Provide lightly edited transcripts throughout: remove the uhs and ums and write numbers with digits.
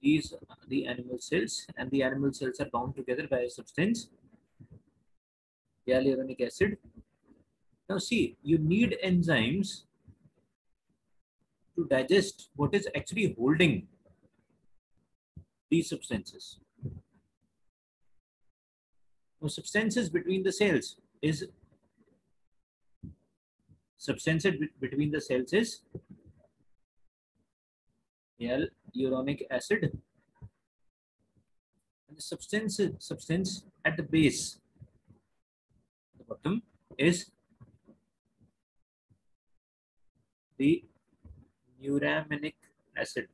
These are the animal cells, and the animal cells are bound together by a substance, hyaluronic acid. Now see, you need enzymes to digest what is actually holding these substances. Now, substances between the cells is hyaluronic acid, and the substance at the base, the bottom, is the nuraminic acid.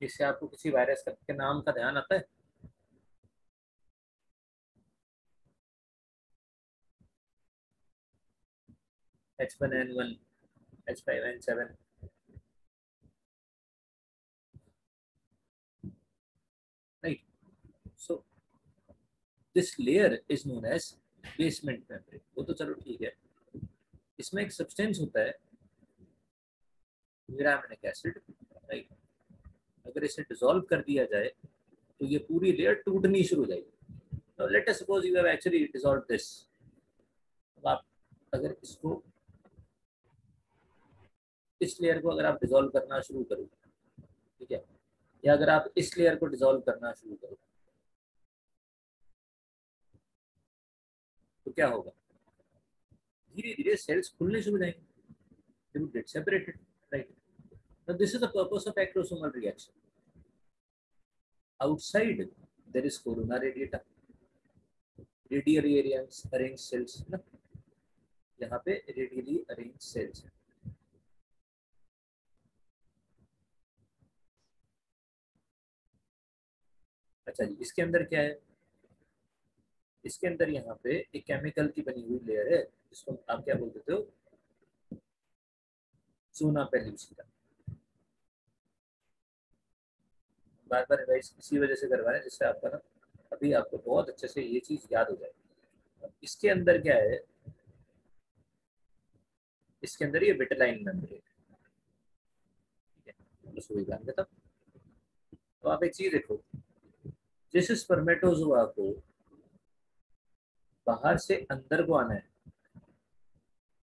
इससे आपको किसी virus के नाम का ध्यान आता है? H1N1, H5N7. Right. So this layer is known as basement membrane. वो तो चलो ठीक है. इसमें एक सब्सटेंस होता है यूरामिनिक एसिड, राइट. अगर इसे डिसॉल्व कर दिया जाए तो ये पूरी लेयर टूटनी शुरू हो जाएगी. Now let us suppose you have actually dissolved this. अब आप अगर इसको, इस लेयर को अगर आप डिसॉल्व करना शुरू करो, ठीक है, या अगर आप इस लेयर को डिसॉल्व करना शुरू करो तो क्या होगा? धीरे धीरे सेल्स खुलने शुरू हो जाएंगे. They will get separated, right? Now this is the purpose of acrosomal reaction. Outside there is corona radiata, radially arranged cells ना, यहाँ पे radially arranged cells है. अच्छा जी, इसके अंदर क्या है? इसके अंदर यहाँ पे एक केमिकल की बनी हुई लेयर है जिसको आप क्या बोल देते हो? सोना पेल्यूसिटा. बार बार रिवाइज इसी वजह से करवा रहे हैं जिससे आपका ना अभी आपको बहुत अच्छे से ये चीज याद हो जाए. इसके अंदर क्या है? इसके अंदर ये विटेलाइन मेम्ब्रेन, ठीक है, उसको भी ध्यान देता. तो आप एक चीज देखो, जिस स्पर्मेटोजोआ को बाहर से अंदर को आना है,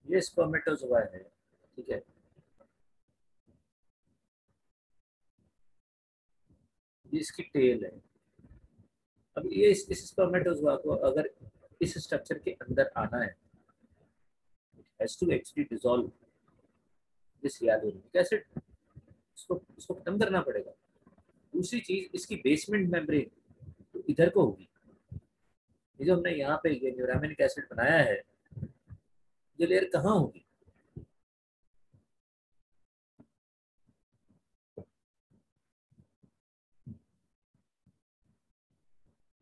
ये स्पर्मेटोजोआ है, ठीक है, ये इसकी टेल है. अब ये इस स्पर्मेटोजोआ को अगर इस स्ट्रक्चर के अंदर आना है, has to actually dissolve this hyaluronic acid. इसको खत्म करना पड़ेगा. दूसरी चीज, इसकी बेसमेंट मेम्ब्रेन तो इधर को होगी. ये जो हमने यहाँ पे ये न्यूरामिनिक एसिड बनाया है, ये लेयर कहाँ होगी?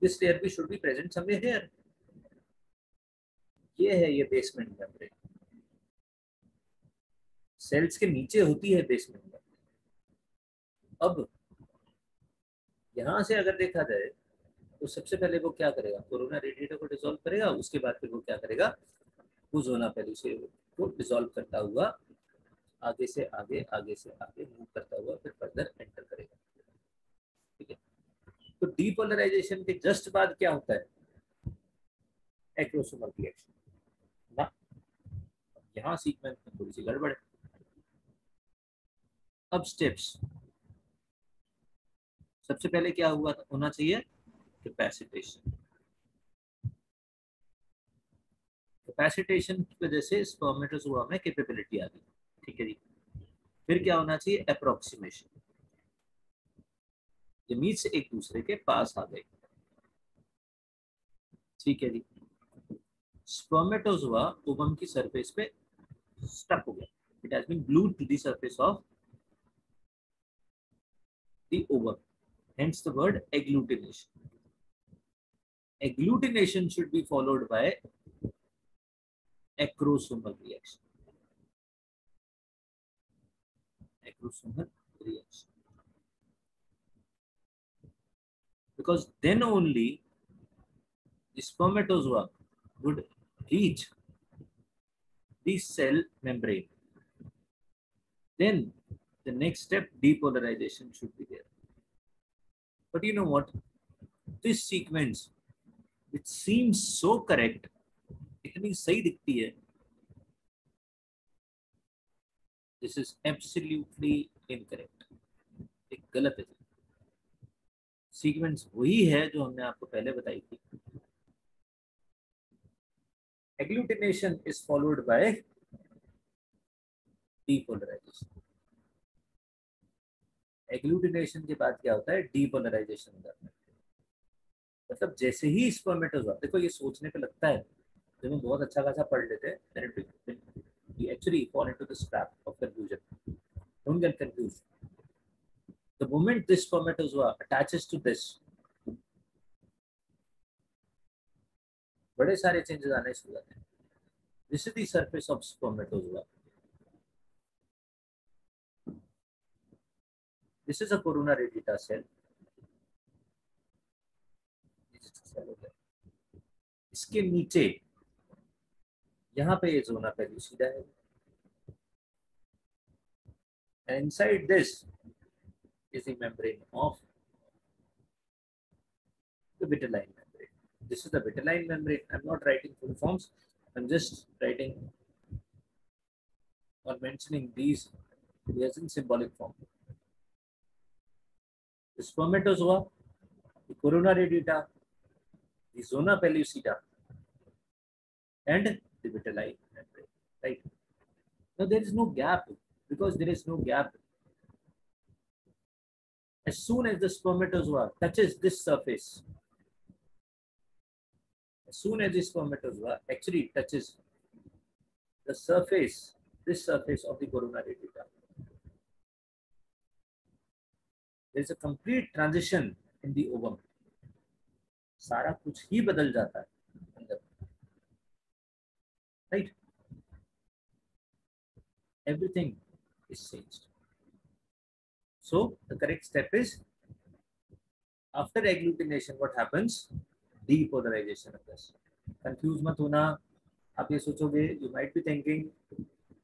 This layer भी should be present somewhere here. ये है ये बेसमेंट मेम्ब्रेन. सेल्स के नीचे होती है बेसमेंट मेम्ब्रेन. अब यहाँ से अगर देखा जाए तो सबसे पहले वो क्या करेगा? कोरोना रेडिएटर को डिसॉल्व करेगा. उसके बाद फिर वो क्या करेगा? वो जोना पेल्यूसिटा को डिसॉल्व करता हुआ आगे से आगे मूव करता हुआ फिर फर्दर एंटर करेगा. ठीक है. तो डीपोलराइजेशन के जस्ट बाद क्या होता है? एक्रोसोमल रिएक्शन ना. यहाँ सीक्वेंस में थोड़ी सी गड़बड़ है. अब स्टेप्स. सबसे पहले क्या होना चाहिए? कैपेसिटेशन. कैपेसिटेशन की वजह से स्पर्मेटोजोआ में कैपेबिलिटी आ गई. ठीक है जी. फिर क्या होना चाहिए? अप्रोक्सीमेशन. ये मीट से एक दूसरे के पास आ गए. ठीक है जी. स्पर्मेटोजोआ ओवम की सरफेस पे स्टक हो गया. It has been glued to the surface of the ovum. Hence the word agglutination. Agglutination should be followed by acrosomal reaction. Acrosomal reaction. Because then only the spermatozoa would reach the cell membrane. then the next step, depolarization should be there. But you know what? This sequence, which seems so correct, इतनी सही दिखती है, this is absolutely incorrect. एक गलत है. Sequence वही है जो हमने आपको पहले बताई थी. Agglutination is followed by depolarization. Agglutination के बाद क्या होता है? Depolarization होता है. मतलब जैसे ही स्पर्मेटोजोआ, देखो ये सोचने पे लगता है जब हम बहुत अच्छा खासा पढ़ लेते हैं, then we actually fall into this trap of confusion. Don't get confused. The moment this spermatozoa attaches to this, बड़े सारे चेंजेस आने शुरू होते हैं. This is the surface of spermatozoa. This is a corona redita cell. इसके नीचे यहाँ पे ये जोना पेलुसिडा है. And inside this is the membrane of the vitelline membrane. This is the vitelline membrane. I'm not writing full forms. I'm just writing or mentioning these as in symbolic form. The spermatozoa, the corona redita, the zona pellucida, and the vitelline membrane. Right? Now there is no gap, because there is no gap. As soon as the spermatozoa touches this surface, as soon as the spermatozoa actually touches the surface, this surface of the corona redita, there is a complete transition in the ovum. सारा कुछ ही बदल जाता है अंदर. Right? Everything is changed. So the correct step is, after agglutination, what happens? Depolarization occurs. Confuse मत होना. आप ये सोचोगे, you might be thinking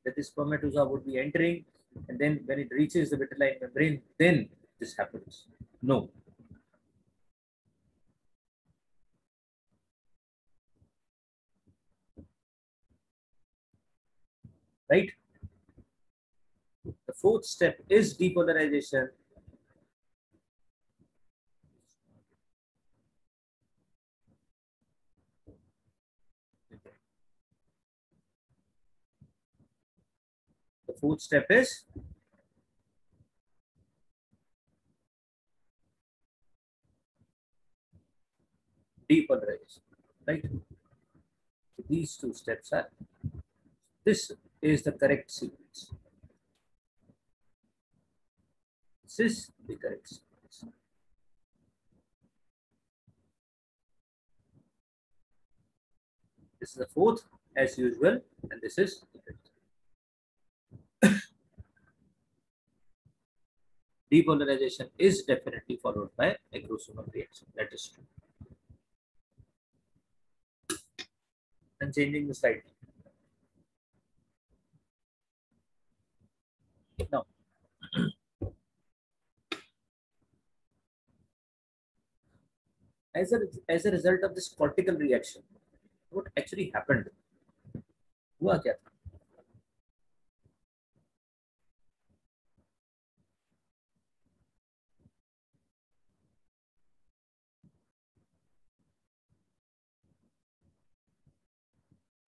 that the spermatozoa would be entering, and then when it reaches the vitelline membrane, then this happens. No. Right? The fourth step is depolarization. The fourth step is depolarization. Right? So these two steps are. This is the correct sequence. This is the correct sequence. This is the fourth as usual, and this is the fifth. Depolarization is definitely followed by acrosomal reaction. That is true. And changing the slide. Now, as a result of this cortical reaction, what actually happened? हुआ क्या था?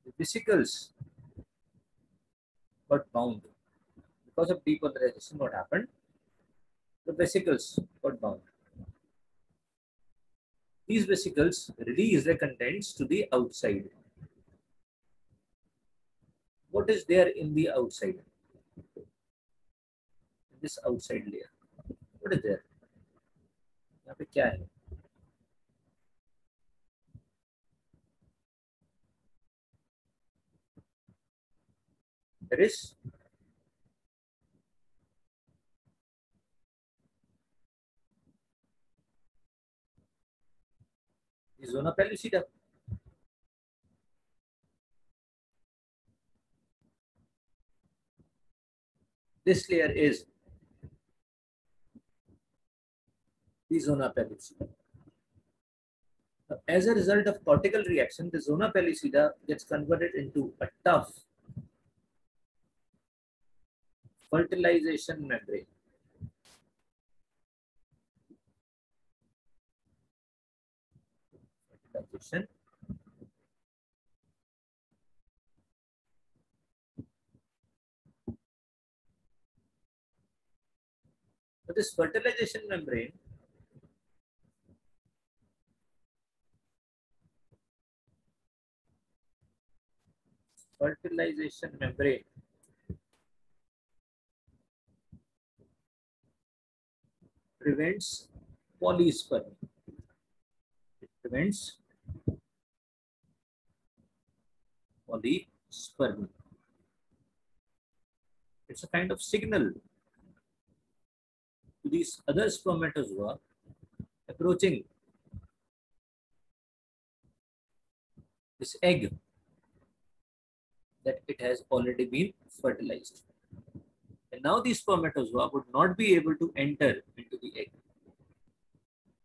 The vesicles got bound. Because of depolarization, what happened? The vesicles got bound. These vesicles release their contents to the outside. What is there in the outside? This outside layer. What is there? यहाँ पे क्या है? There is the zona pellucida. This layer is the zona pellucida. As a result of cortical reaction, the zona pellucida gets converted into a tough fertilization membrane. Fertilization. So this fertilization membrane prevents polyspermy. It prevents polyspermy. It's a kind of signal to these other spermatozoa approaching this egg that it has already been fertilized. And now these spermatozoa would not be able to enter into the egg.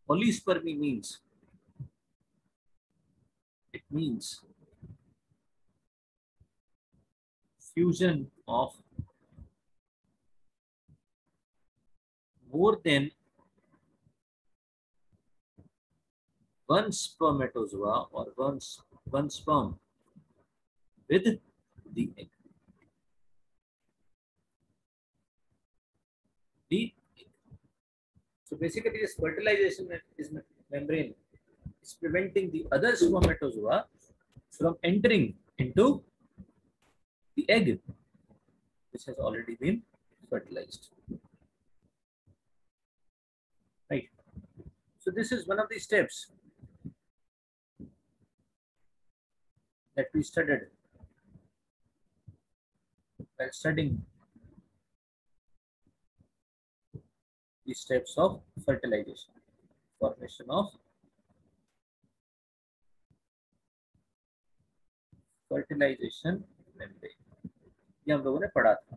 Polyspermy means fusion of more than one spermatozoa or one sperm with the egg. So basically, this fertilization membrane is preventing the other spermatozoa from entering into the egg, which has already been fertilized. Right. So this is one of the steps that we studied while studying the steps of fertilization, formation of fertilization membrane. ये हम लोगों ने पढ़ा था.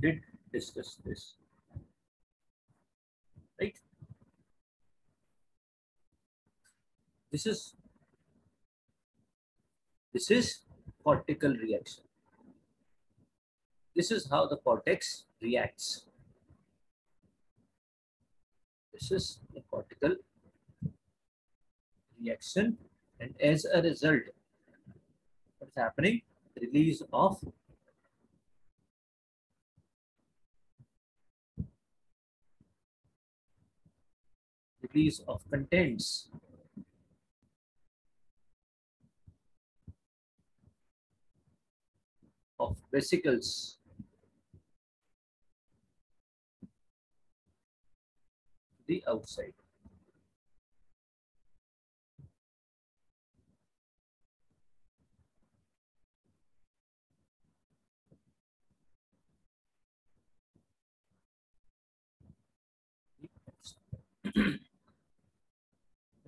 Did discuss this, right? This is cortical reaction. This is how the cortex reacts. This is the cortical reaction, and as a result, what's happening? Release of contents of vesicles to the outside.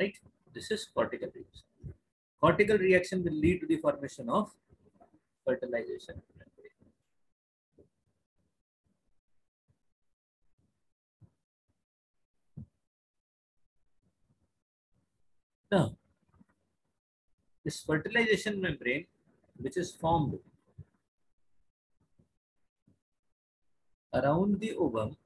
Right? This is cortical reaction. Cortical reaction will lead to the formation of fertilization. Now, this fertilization membrane, which is formed around the ovum,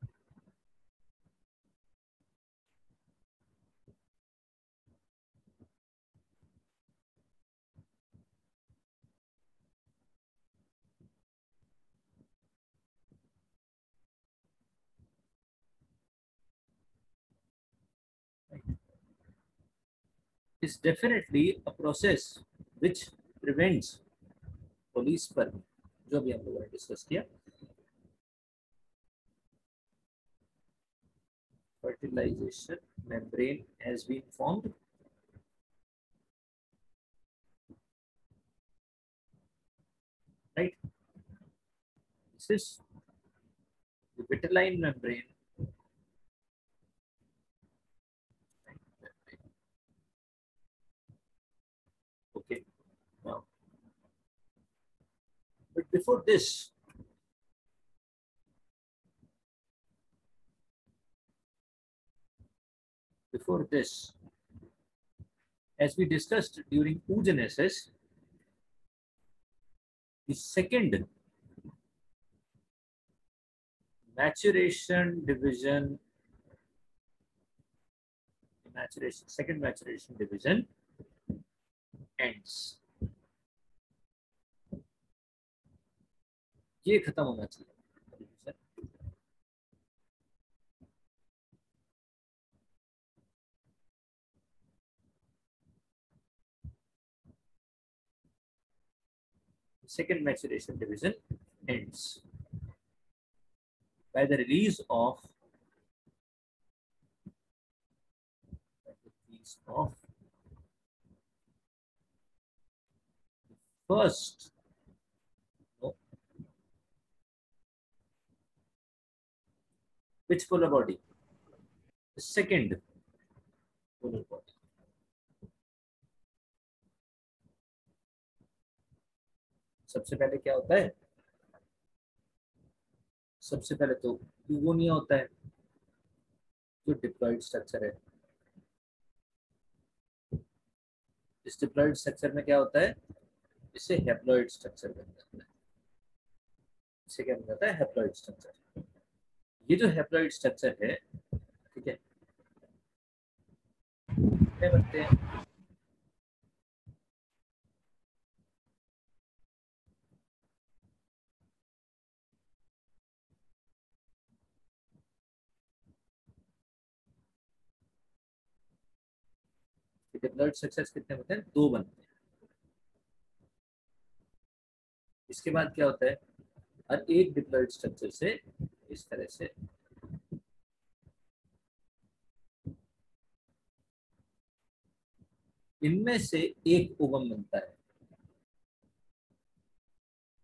is definitely a process which prevents polyspermy, जो भी हम लोगों ने discuss किया. Fertilization membrane has been formed. Right? This is the vitelline membrane. before this, as we discussed during oogenesis, the second maturation division ends. ये खत्म होना चाहिए. Second maturation division ends by the release of first which polar body? The second polar body. सबसे पहले क्या होता है? सबसे पहले तो यूगोनिया होता है जो डिप्लॉइड स्ट्रक्चर है. इस डिप्लॉइड स्ट्रक्चर में क्या होता है? इससे हैप्लॉइड स्ट्रक्चर बन जाता है. इससे क्या बन जाता है? Haploid structure. ये जो हैप्लॉइड स्ट्रक्चर है, ठीक है, क्या बनते हैं? डिप्लॉइड स्ट्रक्चर्स कितने बनते हैं? 2 बनते हैं. इसके बाद क्या होता है? हर एक डिप्लॉइड स्ट्रक्चर से इस तरह से इनमें से एक ओवम बनता है.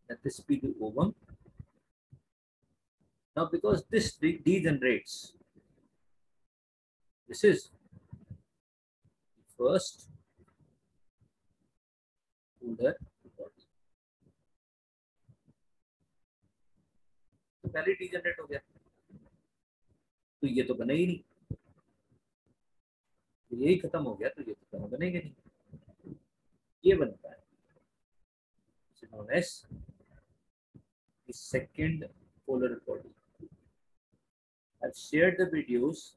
That is P2 ovum. Now, because this degenerates, this is the first polar body. तो पहले degenerate हो गया, तो ये तो बना ही नहीं. तो यही खत्म हो गया, तो ये तो बनेगा नहीं. ये बनता है, known as the second polar body. I've shared the videos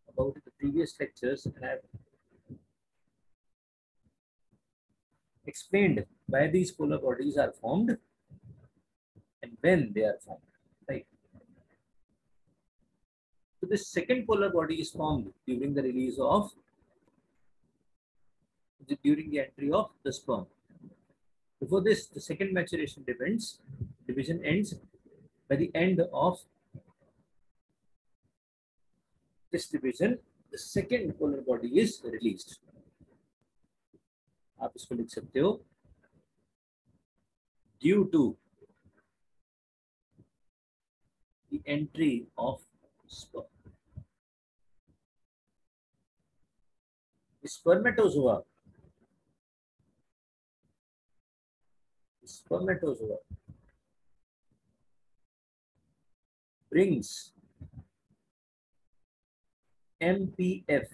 about the previous lectures and I've explained why these polar bodies are formed and when they are formed, right? So this second polar body is formed during the release of, during the entry of the sperm. Before this, the second maturation division ends by the end of this division. The second polar body is released. आप इसको लिख सकते हो due to the entry of sperm. Spermatozoa brings MPF,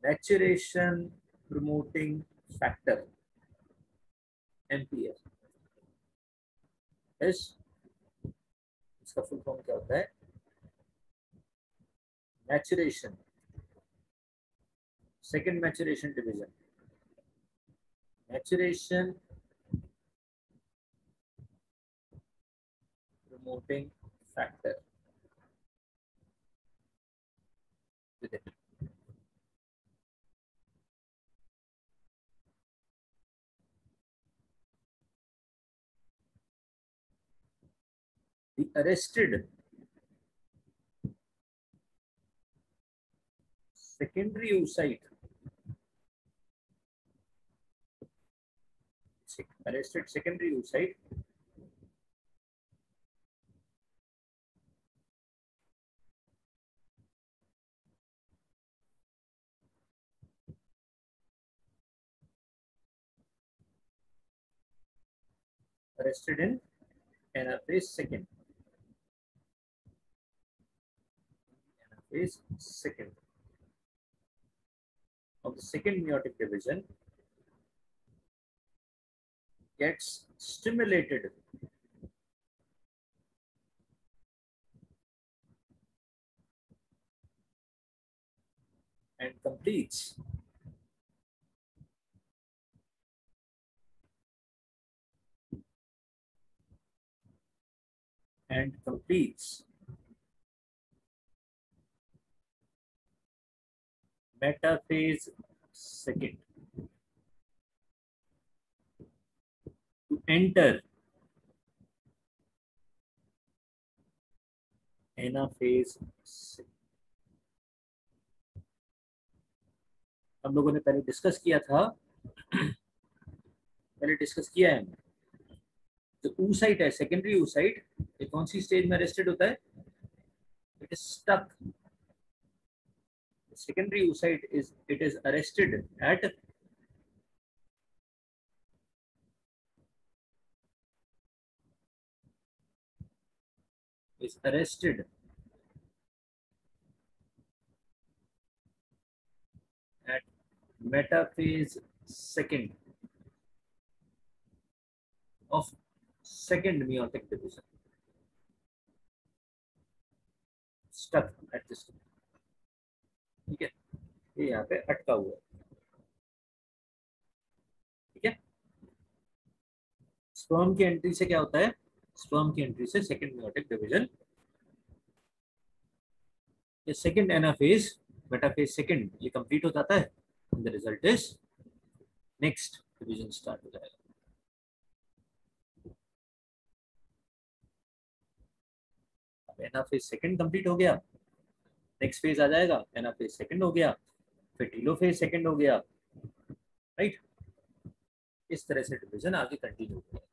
maturation promoting factor, MPF. Yes, इसका full form क्या होता है? Maturation, second maturation division, maturation promoting factor with it. The arrested secondary oocyte, arrested in anaphase second. Anaphase second of the second meiotic division gets stimulated and completes metaphase second to enter anaphase second. हम लोगों ने पहले discuss किया था, है जो oocyte है, secondary oocyte, ये कौन सी स्टेज में अरेस्टेड होता है? It is stuck. Secondary oocyte is arrested at metaphase second of second meiotic division. Stuck at this. ठीक है, ये यहाँ पे अटका हुआ है. ठीक है, स्पर्म की एंट्री से क्या होता है? स्पर्म की एंट्री से सेकेंड मेयोटिक डिवीजन, ये सेकेंड एनाफेज, मेटाफेज सेकेंड, ये कंप्लीट हो जाता है. The result is next division start हो जाएगा. अब एनाफेज सेकेंड कंप्लीट हो गया, नेक्स्ट फेज आ जाएगा. एनाफेज सेकेंड हो गया, फिर टीलोफेज सेकेंड हो गया. राइट, इस तरह से डिवीजन आगे कंटिन्यू होगा.